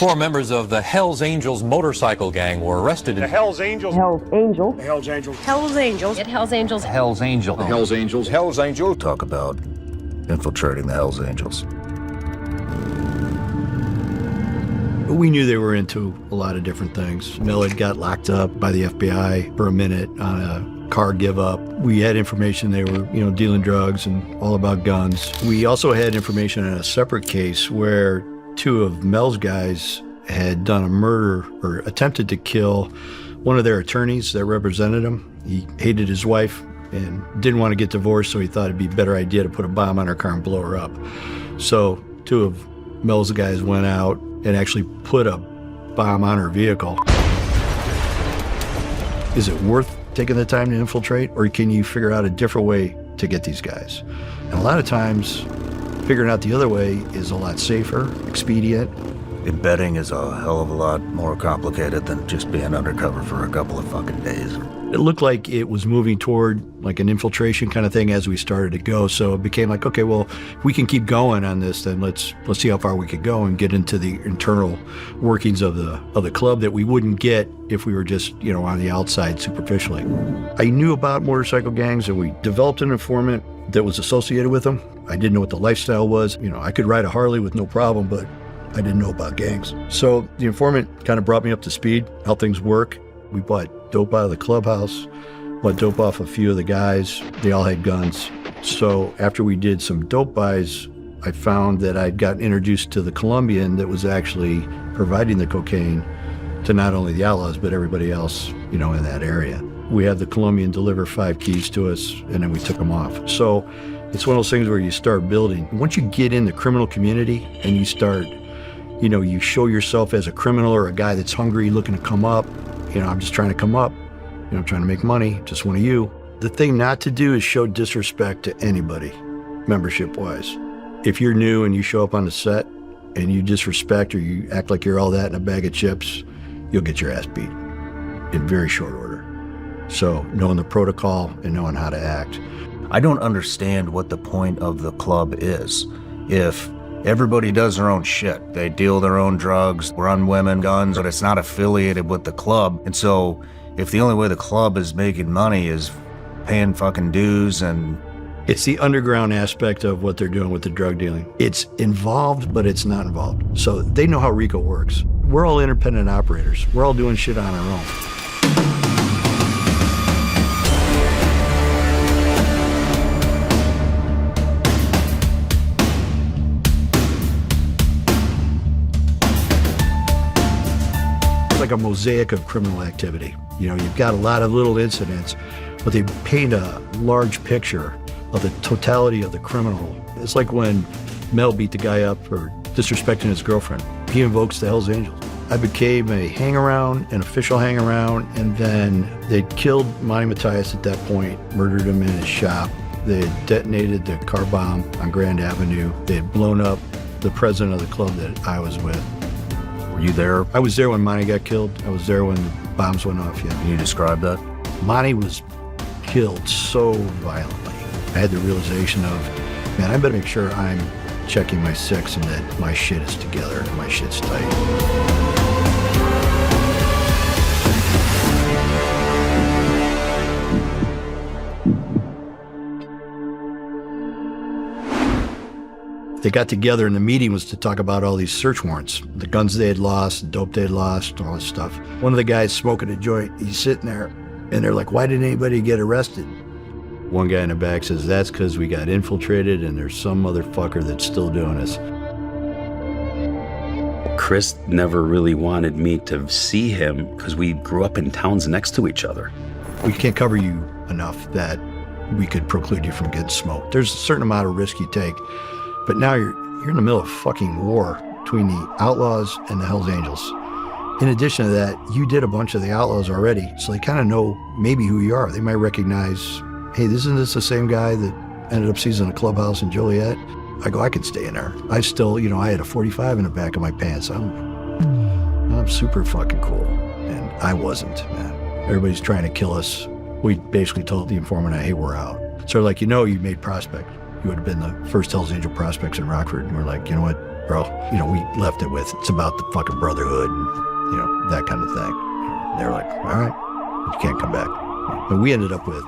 4 members of the Hells Angels motorcycle gang were arrested. The Hells Angels. Hells Angels. The Hells Angels. Hells Angels. Hells Angels. Hells Angels. The Hells Angels. Hells Angels. Talk about infiltrating the Hells Angels. We knew they were into a lot of different things. Mel had got locked up by the FBI for a minute on a car give up. We had information they were, dealing drugs and all about guns. We also had information in a separate case where 2 of Mel's guys had done a murder or attempted to kill one of their attorneys that represented him. He hated his wife and didn't want to get divorced, so he thought it'd be a better idea to put a bomb on her car and blow her up. So 2 of Mel's guys went out and actually put a bomb on her vehicle. Is it worth taking the time to infiltrate, or can you figure out a different way to get these guys? And a lot of times, figuring out the other way is a lot safer, expedient. Embedding is a hell of a lot more complicated than just being undercover for a couple of fucking days. It looked like it was moving toward like an infiltration kind of thing as we started to go. So it became like, okay, well, if we can keep going on this, then let's see how far we could go and get into the internal workings of the club that we wouldn't get if we were just, on the outside superficially. I knew about motorcycle gangs, and we developed an informant that was associated with them. I didn't know what the lifestyle was. I could ride a Harley with no problem, but I didn't know about gangs. So the informant kind of brought me up to speed, how things work. We bought dope out of the clubhouse, bought dope off a few of the guys. They all had guns. So after we did some dope buys, I found that I'd gotten introduced to the Colombian that was actually providing the cocaine to not only the outlaws, but everybody else, in that area. We had the Colombian deliver 5 keys to us, and then we took them off. So it's one of those things where you start building. Once you get in the criminal community and you start, you show yourself as a criminal or a guy that's hungry, looking to come up. I'm just trying to come up. I'm trying to make money, just one of you. The thing not to do is show disrespect to anybody, membership-wise. If you're new and you show up on the set and you disrespect or you act like you're all that in a bag of chips, you'll get your ass beat in very short order. So knowing the protocol and knowing how to act. I don't understand what the point of the club is. If everybody does their own shit, they deal their own drugs, run women, guns, but it's not affiliated with the club. And so if the only way the club is making money is paying fucking dues and... It's the underground aspect of what they're doing with the drug dealing. It's involved, but it's not involved. So they know how RICO works. We're all independent operators. We're all doing shit on our own. Like a mosaic of criminal activity. You've got a lot of little incidents, but they paint a large picture of the totality of the criminal. It's like when Mel beat the guy up for disrespecting his girlfriend. He invokes the Hells Angels. I became a hang-around, an official hang-around, and then they'd killed Monty Matthias at that point, murdered him in his shop. They had detonated the car bomb on Grand Avenue. They had blown up the president of the club that I was with. Were you there? I was there when Monty got killed. I was there when the bombs went off, yeah. Can you describe that? Monty was killed so violently. I had the realization of, man, I better make sure I'm checking my six and that my shit is together and my shit's tight. They got together and the meeting was to talk about all these search warrants, the guns they had lost, the dope they had lost, all this stuff. One of the guys smoking a joint, he's sitting there and they're like, why didn't anybody get arrested? One guy in the back says, that's because we got infiltrated and there's some motherfucker that's still doing this. Chris never really wanted me to see him because we grew up in towns next to each other. We can't cover you enough that we could preclude you from getting smoked. There's a certain amount of risk you take. But now you're in the middle of fucking war between the outlaws and the Hells Angels. In addition to that, you did a bunch of the outlaws already, so they kind of know maybe who you are. They might recognize, hey, isn't this the same guy that ended up seizing a clubhouse in Joliet? I go, I could stay in there. I still, I had a 45 in the back of my pants. I'm super fucking cool. And I wasn't, man. Everybody's trying to kill us. We basically told the informant, hey, we're out. So like, you made prospect. You would have been the first Hells Angel prospects in Rockford. And we're like, you know what? bro, we left it with, it's about the fucking brotherhood and, that kind of thing. They're like, all right, you can't come back. And we ended up with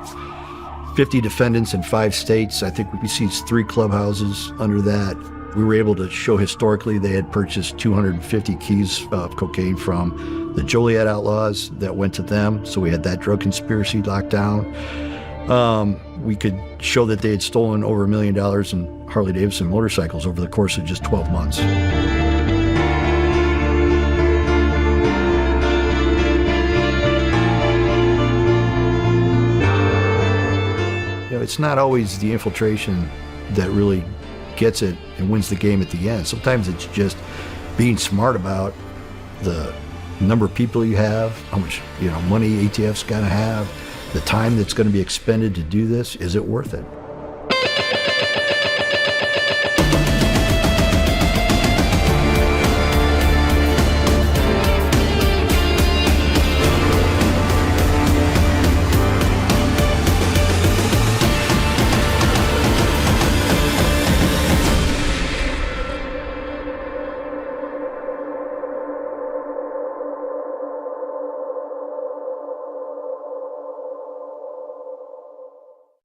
50 defendants in 5 states. I think we seized 3 clubhouses under that. We were able to show historically they had purchased 250 keys of cocaine from the Joliet outlaws that went to them. So we had that drug conspiracy locked down. We could show that they had stolen over $1 million in Harley-Davidson motorcycles over the course of just 12 months. It's not always the infiltration that really gets it and wins the game at the end. Sometimes it's just being smart about the number of people you have, how much money ATF's got to have, the time that's going to be expended to do this. Is it worth it?